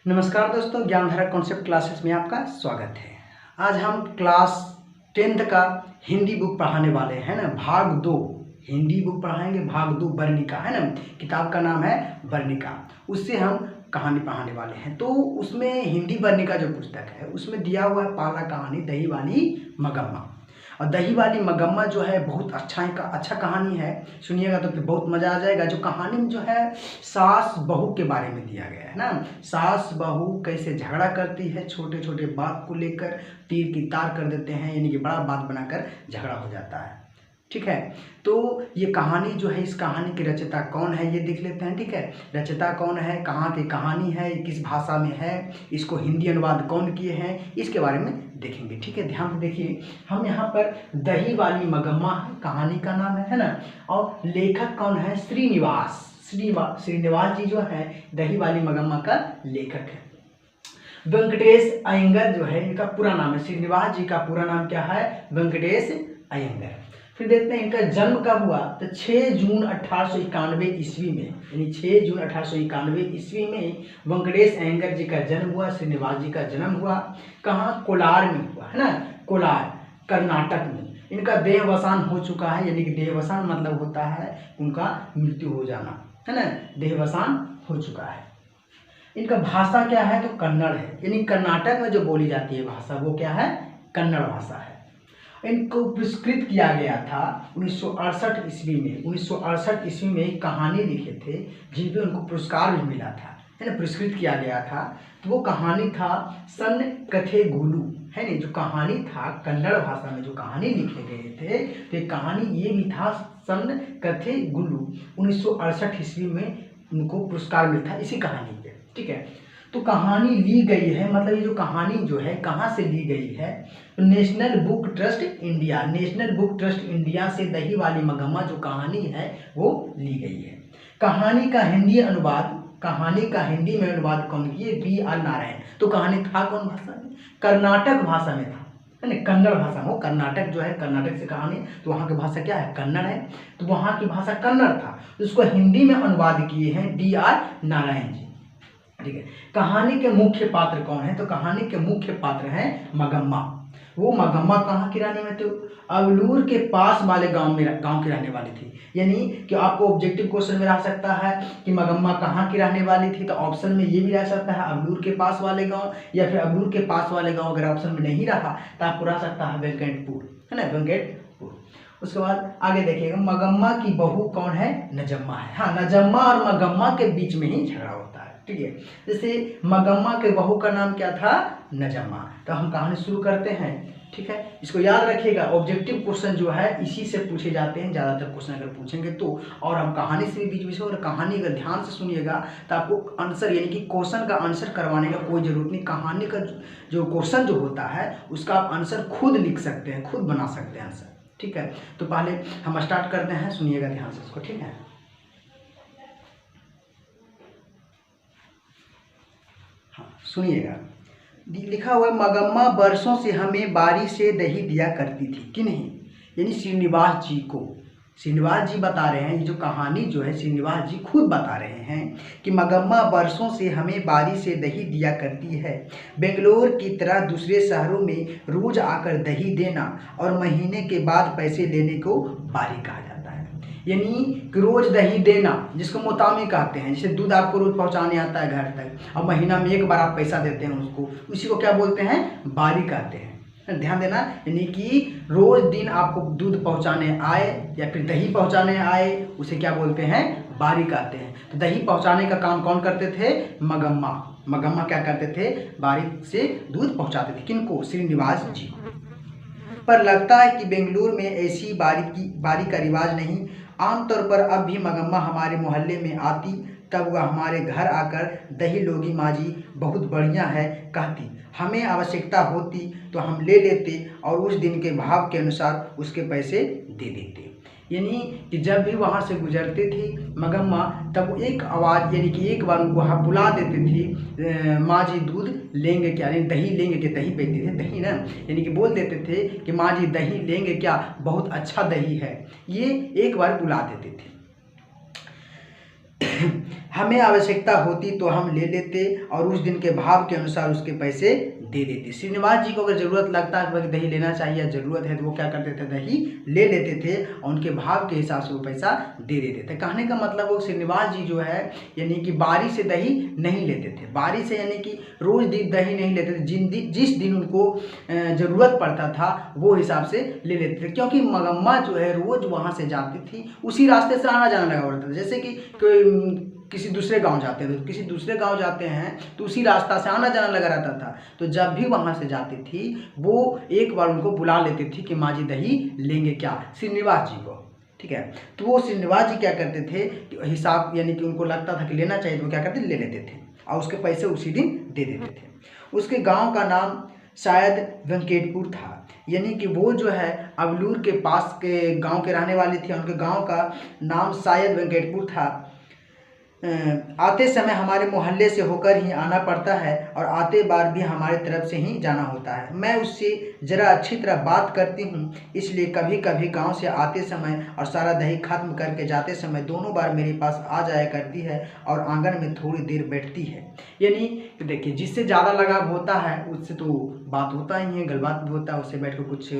नमस्कार दोस्तों, Gyandhara concept classes में आपका स्वागत है। आज हम क्लास 10th का हिंदी बुक पढ़ाने वाले हैं ना, भाग 2 हिंदी बुक पढ़ाएंगे। भाग 2 वर्णिका है ना, किताब का नाम है वर्णिका। उससे हम कहानी पढ़ाने वाले हैं। तो उसमें हिंदी वर्णिका जो पुस्तक है उसमें दिया हुआ है पहला कहानी दही वाली मगम्मा। और दही वाली मगम्मा जो है बहुत अच्छा कहानी है, सुनिएगा तो फिर बहुत मज़ा आ जाएगा। जो कहानी में जो है सास बहू के बारे में दिया गया है ना, सास बहू कैसे झगड़ा करती है, छोटे छोटे बात को लेकर तीर की तार कर देते हैं, यानी कि बड़ा बात बनाकर झगड़ा हो जाता है। ठीक है, तो ये कहानी जो है, इस कहानी की रचयिता कौन है ये देख लेते हैं। ठीक है, रचयिता कौन है, कहाँ की कहानी है, किस भाषा में है, इसको हिंदी अनुवाद कौन किए हैं, इसके बारे में देखेंगे। ठीक है, ध्यान से देखिए। हम यहाँ पर दही वाली मगम्मा है, कहानी का नाम है ना, और लेखक कौन है, श्रीनिवास जी जो है दही वाली मगम्मा का लेखक है। वेंकटेश अयंगर जो है इनका पूरा नाम है, श्रीनिवास जी का पूरा नाम क्या है, वेंकटेश अयंगर। फिर देखते हैं इनका जन्म कब हुआ, तो 6 जून 1891 ईस्वी में, यानी 6 जून 1891 ईस्वी में वेंकटेश अयंगर जी का जन्म हुआ, श्रीनिवास जी का जन्म हुआ। कहाँ, कोलार में हुआ है ना, कोलार कर्नाटक में। इनका देहावसान हो चुका है, यानी कि देहावसान मतलब होता है उनका मृत्यु हो जाना, है ना, देहावसान हो चुका है। इनका भाषा क्या है, तो कन्नड़ है, यानी कर्नाटक में जो बोली जाती है भाषा वो क्या है, कन्नड़ भाषा है। इनको पुरस्कृत किया गया था 1968 ईस्वी में। 1968 ईस्वी में एक कहानी लिखे थे जिन पे उनको पुरस्कार भी मिला था, है ना, पुरस्कृत किया गया था। तो वो कहानी था सन कथे गुलू, है ना, जो कहानी था कन्नड़ भाषा में जो कहानी लिखे गए थे, तो ये कहानी ये भी था सन कथे गुलू। 1968 ईस्वी में उनको पुरस्कार मिला था इसी कहानी पे। ठीक है, तो कहानी ली गई है, मतलब ये जो कहानी जो है कहाँ से ली गई है, तो national book trust India, national book trust India से दही वाली मगम्मा जो कहानी है वो ली गई है। कहानी का हिंदी में अनुवाद कौन किए, B.R. नारायण। तो कहानी था कौन भाषा में, कर्नाटक भाषा में था, है ना, कन्नड़ भाषा में। कर्नाटक जो है, कर्नाटक से कहानी, तो वहाँ की भाषा क्या है, कन्नड़ है, तो वहाँ की भाषा कन्नड़ था, तो उसको हिंदी में अनुवाद किए हैं D.R. नारायण जी। ठीक है, कहानी के मुख्य पात्र कौन है, तो कहानी के मुख्य पात्र हैं मगम्मा। वो मगम्मा कहाँ की रहने वाली थी, अवलूर के पास वाले गांव की रहने वाली थी। यानी कि आपको ऑब्जेक्टिव क्वेश्चन में रह सकता है कि मगम्मा कहाँ की रहने वाली थी, तो ऑप्शन में ये भी रह सकता है अवलूर के पास वाले गांव, या फिर अवलूर के पास वाले गांव। अगर ऑप्शन में नहीं रहा तो आपको रह सकता है वेंकटपुर, है ना, वेंकटपुर। उसके बाद आगे देखिएगा, मगम्मा की बहू कौन है, नजम्मा है। हाँ, नजम्मा और मगम्मा के बीच में ही झगड़ा होता है। ठीक है, जैसे मगम्मा के बहू का नाम क्या था, नजम्मा। तो हम कहानी शुरू करते हैं। ठीक है, इसको याद रखिएगा, ऑब्जेक्टिव क्वेश्चन जो है इसी से पूछे जाते हैं ज़्यादातर क्वेश्चन अगर पूछेंगे तो। और हम कहानी से भी बीच में से, और कहानी अगर ध्यान से सुनिएगा तो आपको आंसर, यानी कि क्वेश्चन का आंसर करवाने का कोई ज़रूरत नहीं। कहानी का जो क्वेश्चन जो होता है उसका आप आंसर खुद लिख सकते हैं, खुद बना सकते हैं आंसर। ठीक है, तो पहले हम स्टार्ट करते हैं, सुनिएगा ध्यान से इसको। ठीक है, सुनिएगा, लिखा हुआ मगम्मा बरसों से हमें बारी से दही दिया करती थी। किन्हीं, यानी श्रीनिवास जी को। श्रीनिवास जी बता रहे हैं, ये जो कहानी जो है श्रीनिवास जी खुद बता रहे हैं कि मगम्मा बरसों से हमें बारी से दही दिया करती है। बेंगलोर की तरह दूसरे शहरों में रोज आकर दही देना और महीने के बाद पैसे लेने को बारी कहा जाता है। यानी रोज दही देना, जिसको मोतामी कहते हैं, जैसे दूध आपको रोज पहुंचाने आता है घर तक और महीना में एक बार आप पैसा देते हैं उसको, उसी को क्या बोलते हैं, बारी कहते हैं। ध्यान देना, यानी कि रोज दिन आपको दूध पहुंचाने आए या फिर दही पहुंचाने आए, उसे क्या बोलते हैं, बारी कहते हैं। तो दही पहुंचाने का काम कौन करते थे, मगम्मा क्या करते थे, बारी से दूध पहुंचाते थे। किनको, श्रीनिवास जी को। पर लगता है कि बेंगलुरु में ऐसी बारी का रिवाज नहीं। आमतौर पर अब भी मगम्मा हमारे मोहल्ले में आती, तब वह हमारे घर आकर दही लोगी माँ जी बहुत बढ़िया है कहती। हमें आवश्यकता होती तो हम ले लेते और उस दिन के भाव के अनुसार उसके पैसे दे देते। यानी कि जब भी वहाँ से गुजरती थी मगम्मा, तब एक आवाज़, यानी कि एक बार उनको वहाँ बुला देती थी, माँ जी दूध लेंगे क्या, यानी दही लेंगे क्या, दही बेचते थे दही ना, यानी कि बोल देते थे कि माँ जी दही लेंगे क्या, बहुत अच्छा दही है, ये एक बार बुला देते थे। हमें आवश्यकता होती तो हम ले लेते और उस दिन के भाव के अनुसार उसके पैसे दे देते। श्रीनिवास जी को अगर ज़रूरत लगता है कि दही लेना चाहिए या ज़रूरत है तो वो क्या करते थे, दही ले लेते थे और उनके भाव के हिसाब से वो पैसा दे देते थे। कहने का मतलब वो श्रीनिवास जी जो है यानी कि बारी से दही नहीं लेते थे, बारी से यानी कि रोज़ दही नहीं लेते थे, जिस दिन उनको ज़रूरत पड़ता था वो हिसाब से ले लेते थे। क्योंकि मगम्मा जो है रोज़ वहाँ से जाती थी, उसी रास्ते से आना जाना लगा पड़ता था। जैसे कि किसी दूसरे गांव जाते थे, किसी दूसरे गांव जाते हैं तो उसी रास्ता से आना जाना लगा रहता था। तो जब भी वहां से जाती थी वो एक बार उनको बुला लेती थी कि माँ जी दही लेंगे क्या, श्रीनिवास जी को, ठीक है। तो वो श्रीनिवास जी क्या करते थे, हिसाब यानी कि उनको लगता था कि लेना चाहिए तो वो क्या करते, ले लेते थे और उसके पैसे उसी दिन दे देते थे। उसके गाँव का नाम शायद वेंकटपुर था, यानी कि वो जो है अबलूर के पास के गांव के रहने वाली थी। उनके गांव का नाम शायद वेंकटपुर था। आते समय हमारे मोहल्ले से होकर ही आना पड़ता है और आते बार भी हमारी तरफ से ही जाना होता है। मैं उससे ज़रा अच्छी तरह बात करती हूँ, इसलिए कभी कभी गांव से आते समय और सारा दही खत्म करके जाते समय दोनों बार मेरे पास आ जाया करती है और आंगन में थोड़ी देर बैठती है। यानी देखिए, जिससे ज़्यादा लगाव होता है उससे तो बात होता ही है, गलबात भी होता है, उससे बैठ कर कुछ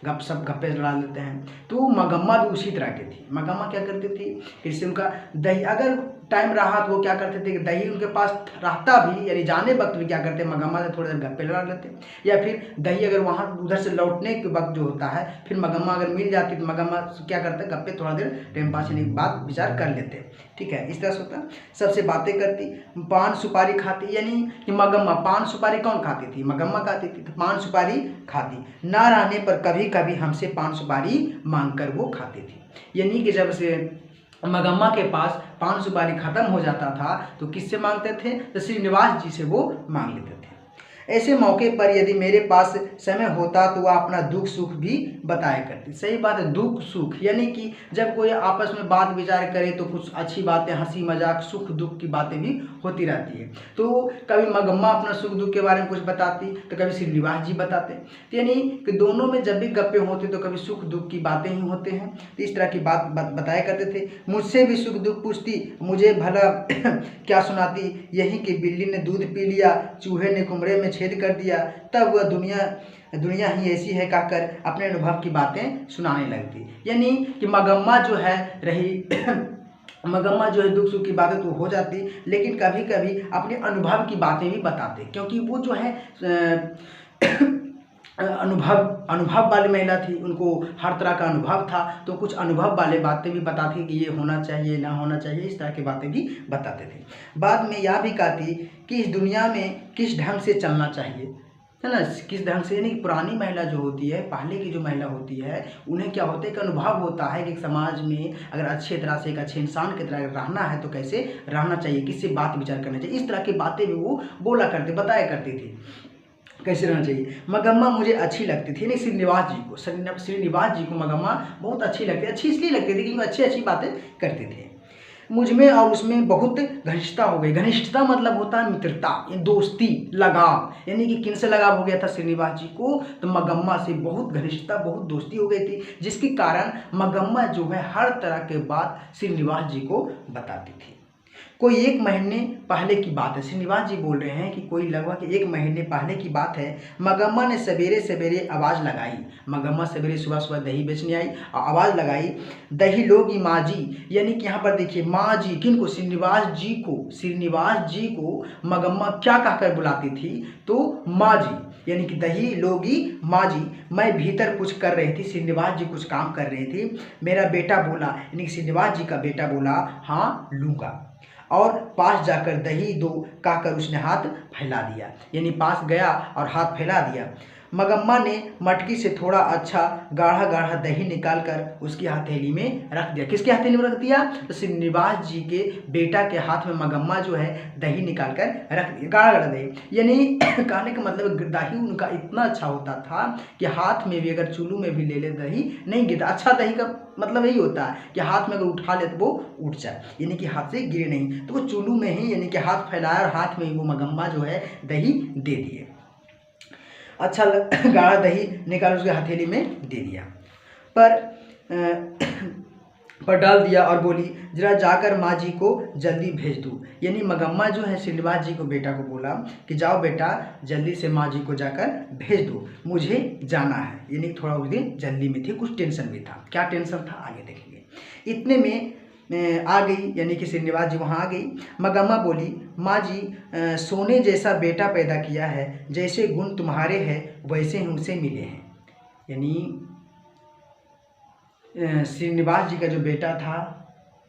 गप्पे लड़ा लेते हैं। तो मगम्मा भी उसी तरह की थी। मगम्मा क्या करती थी, इससे उनका दही अगर टाइम रहा तो वो क्या करते थे कि दही उनके पास रहता भी, यानी जाने वक्त भी क्या करते, मगम्मा से थोड़ी देर गप्पे लड़ा लेते, या फिर दही अगर वहाँ उधर से लौटने के वक्त जो होता है फिर मगम्मा अगर मिल जाती तो मगम्मा क्या करते, गप्पे थोड़ा देर टाइम पास यानी बात विचार कर लेते, ठीक है। इस तरह से होता, सबसे बातें करती, पान सुपारी खाती, यानी कि मगम्मा पान सुपारी कौन खाती थी, मगम्मा खाती थी, तो पान सुपारी खाती, ना रहने पर कभी कभी हमसे पान सुपारी मांग कर वो खाती थी। यानी कि जब से मगम्मा के पास पान सुपारी खत्म हो जाता था तो किससे मांगते थे, तो श्रीनिवास जी से वो मांग लेते थे। ऐसे मौके पर यदि मेरे पास समय होता तो वह अपना दुख सुख भी बताया करती। सही बात है, दुख सुख, यानी कि जब कोई आपस में बात विचार करे तो कुछ अच्छी बातें, हंसी मजाक, सुख दुख की बातें भी होती रहती है। तो कभी मगम्मा अपना सुख दुख के बारे में कुछ बताती तो कभी श्रीनिवास जी बताते, तो यानी कि दोनों में जब भी गप्पे होते तो कभी सुख दुख की बातें ही होते हैं। तो इस तरह की बात बताया करते थे। मुझसे भी सुख दुख पूछती, मुझे भला क्या सुनाती, यही कि बिल्ली ने दूध पी लिया, चूहे ने कमरे में छेद कर दिया, तब वह दुनिया ही ऐसी है कहकर अपने अनुभव की बातें सुनाने लगती। यानी कि मगम्मा जो है रही मगम्मा जो है दुख सुख की बातें तो हो जाती, लेकिन कभी कभी अपने अनुभव की बातें भी बताते, क्योंकि वो जो है अनुभव वाली महिला थी, उनको हर तरह का अनुभव था, तो कुछ अनुभव वाले बातें भी बताती कि ये होना चाहिए ना होना चाहिए, इस तरह की बातें भी बताते थे। बाद में यह भी कहती कि इस दुनिया में किस ढंग से चलना चाहिए, है ना, किस ढंग से, यानी पुरानी महिला जो होती है, पहले की जो महिला होती है, उन्हें क्या होता है, एक अनुभव होता है कि समाज में अगर अच्छे तरह से एक अच्छे इंसान की तरह रहना है तो कैसे रहना चाहिए, किससे बात विचार करना चाहिए, इस तरह की बातें भी वो बोला करते, बताया करती थी कैसे रहना चाहिए। मगम्मा मुझे अच्छी लगती थी, नहीं श्रीनिवास जी को, श्रीनिवास जी को मगम्मा बहुत अच्छी लगती, अच्छी इसलिए लगती थी क्योंकि अच्छी अच्छी बातें करते थे। मुझ में और उसमें बहुत घनिष्ठता हो गई। घनिष्ठता मतलब होता है मित्रता, दोस्ती, लगाव, यानी कि किन से लगाव हो गया था श्रीनिवास जी को, तो मगम्मा से बहुत घनिष्ठता, बहुत दोस्ती हो गई थी, जिसके कारण मगम्मा जो है हर तरह के बात श्रीनिवास जी को बताती थी। कोई 1 महीने पहले की बात है, श्रीनिवास जी बोल रहे हैं कि कोई लगभग 1 महीने पहले की बात है, मगम्मा ने सवेरे सवेरे आवाज़ लगाई, मगम्मा सवेरे सुबह सुबह दही बेचने आई और आवाज़ लगाई, दही लोगी माँ जी, यानी कि यहाँ पर देखिए माँ जी किनको, श्रीनिवास जी को मगम्मा क्या कहकर बुलाती थी, तो माँ जी, यानी कि दही लोगी माँ जी। मैं भीतर कुछ कर रही थी, श्रीनिवास जी कुछ काम कर रहे थे, मेरा बेटा बोला, यानी कि श्रीनिवास जी का बेटा बोला हाँ लूँगा, और पास जाकर दही दो कहकर उसने हाथ फैला दिया, यानी पास गया और हाथ फैला दिया। मगम्मा ने मटकी से थोड़ा अच्छा गाढ़ा गाढ़ा दही निकालकर उसकी हथेली में रख दिया। किसके हथेली में रख दिया, तो श्रीनिवास जी के बेटा के हाथ में मगम्मा जो है दही निकालकर रख दिया, गाढ़ा गाढ़ा दही। यानी कहने का मतलब दही उनका इतना अच्छा होता था कि हाथ में भी अगर चुल्लू में भी ले ले दही नहीं गिरता। अच्छा दही का मतलब यही होता है कि हाथ में अगर उठा ले तो वो उठ जाए, यानी कि हाथ से गिरे नहीं, तो वो चुल्लू में ही यानी कि हाथ फैलाया और हाथ में ही वो मगम्मा जो है दही दे दिए। अच्छा गाढ़ा दही निकाल उसके हथेली में दे दिया। पर पर डाल दिया और बोली, जरा जाकर माँ जी को जल्दी भेज दूँ। यानी मगम्मा जो है श्रीनिवास जी को बेटा को बोला कि जाओ बेटा जल्दी से माँ जी को जाकर भेज दो, मुझे जाना है। यानी थोड़ा उस दिन जल्दी में थी, कुछ टेंशन भी था। क्या टेंशन था आगे देखेंगे। इतने में आ गई, यानी कि श्रीनिवास जी वहाँ आ गई। मगम्मा बोली, माँ जी सोने जैसा बेटा पैदा किया है, जैसे गुण तुम्हारे हैं वैसे ही उनसे मिले हैं। यानी श्रीनिवास जी का जो बेटा था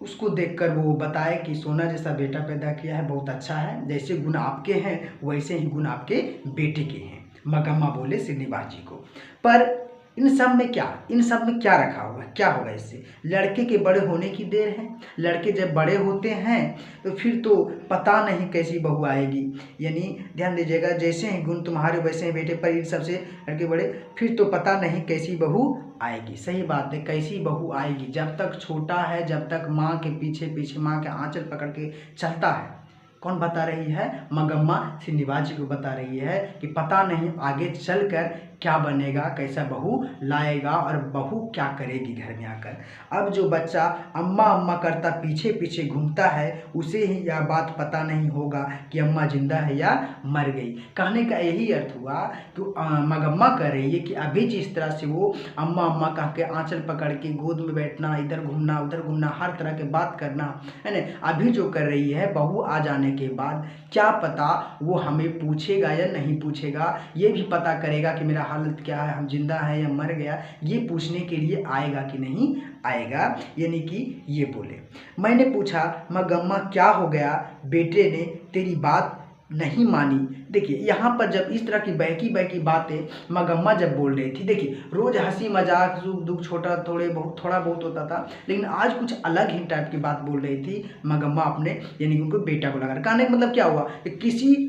उसको देखकर वो बताए कि सोना जैसा बेटा पैदा किया है, बहुत अच्छा है, जैसे गुण आपके हैं वैसे ही गुण आपके बेटे के हैं। मगम्मा बोले श्रीनिवास जी को। पर इन सब में क्या रखा हुआ है, क्या होगा इससे? लड़के के बड़े होने की देर है। लड़के जब बड़े होते हैं तो फिर तो पता नहीं कैसी बहू आएगी। यानी ध्यान दीजिएगा, जैसे ही गुण तुम्हारे वैसे ही बेटे, पर इन सबसे लड़के बड़े, फिर तो पता नहीं कैसी बहू आएगी। सही बात है, कैसी बहू आएगी? जब तक छोटा है, जब तक माँ के पीछे पीछे माँ के आंचल पकड़ के चलता है। कौन बता रही है? मगम्मा श्रीनिवास जी को बता रही है कि पता नहीं आगे चलकर क्या बनेगा, कैसा बहू लाएगा और बहू क्या करेगी घर में आकर। अब जो बच्चा अम्मा अम्मा करता पीछे पीछे घूमता है, उसे ही यह बात पता नहीं होगा कि अम्मा जिंदा है या मर गई। कहने का यही अर्थ हुआ कि मगम्मा कह रही है कि अभी जिस तरह से वो अम्मा अम्मा कह के आंचल पकड़ के गोद में बैठना, इधर घूमना उधर घूमना, हर तरह के बात करना है ना, अभी जो कर रही है, बहू आ जाने के बाद क्या पता वो हमें पूछेगा या नहीं पूछेगा, ये भी पता करेगा कि मेरा हालत क्या है, हम जिंदा है या मर गया, ये पूछने के लिए आएगा कि नहीं आएगा। यानी कि ये बोले। मैंने पूछा, मगम्मा क्या हो गया, बेटे ने तेरी बात नहीं मानी? देखिए यहाँ पर जब इस तरह की बहकी बातें मगम्मा जब बोल रही थी, देखिए रोज हंसी मजाक सुख दुख थोड़ा बहुत होता था, लेकिन आज कुछ अलग ही टाइप की बात बोल रही थी मगम्मा अपने, यानी कि उनको बेटा को लगा। कहने का मतलब क्या हुआ कि किसी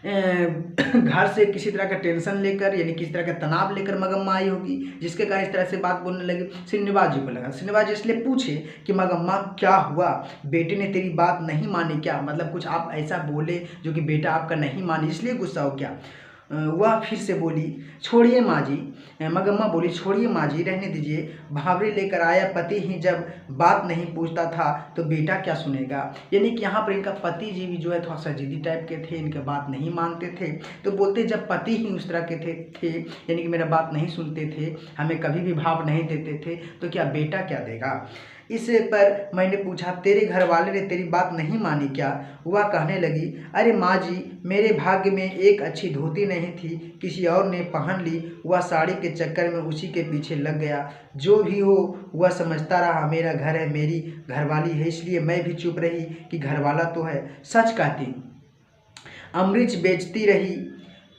घर से किसी तरह का टेंशन लेकर, यानी किसी तरह का तनाव लेकर मगम्मा आई होगी, जिसके कारण इस तरह से बात बोलने लगी। श्रीनिवास जी को लगा, श्रीनिवास जी इसलिए पूछे कि मगम्मा क्या हुआ, बेटे ने तेरी बात नहीं मानी क्या? मतलब कुछ आप ऐसा बोले जो कि बेटा आपका नहीं माने, इसलिए गुस्सा हो क्या? वह फिर से बोली, छोड़िए माँ जी। मगम्मा बोली, छोड़िए माँ जी, रहने दीजिए। भावरे लेकर आया पति ही जब बात नहीं पूछता था तो बेटा क्या सुनेगा। यानी कि यहाँ पर इनका पति जी भी जो है थोड़ा सा जिद्दी टाइप के थे, इनके बात नहीं मानते थे। तो बोलते जब पति ही उस तरह के थे यानी कि मेरा बात नहीं सुनते थे, हमें कभी भी भाव नहीं देते थे, तो क्या बेटा क्या देगा। इस पर मैंने पूछा, तेरे घर वाले ने तेरी बात नहीं मानी क्या? वह कहने लगी, अरे माँ जी, मेरे भाग्य में एक अच्छी धोती नहीं थी, किसी और ने पहन ली, वह साड़ी के चक्कर में उसी के पीछे लग गया। जो भी हो वह समझता रहा मेरा घर है, मेरी घरवाली है, इसलिए मैं भी चुप रही कि घरवाला तो है। सच कहती, अमृत बेचती रही,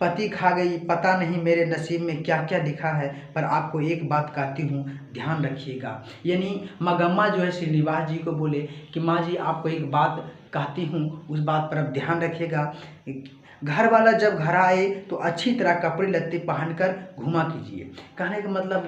पति खा गई, पता नहीं मेरे नसीब में क्या क्या लिखा है। पर आपको एक बात कहती हूँ, ध्यान रखिएगा। यानी मगम्मा जो है श्रीनिवास जी को बोले कि माँ जी आपको एक बात कहती हूँ, उस बात पर आप ध्यान रखिएगा। घर वाला जब घर आए तो अच्छी तरह कपड़े लत्ते पहनकर घुमा कीजिए। कहने का मतलब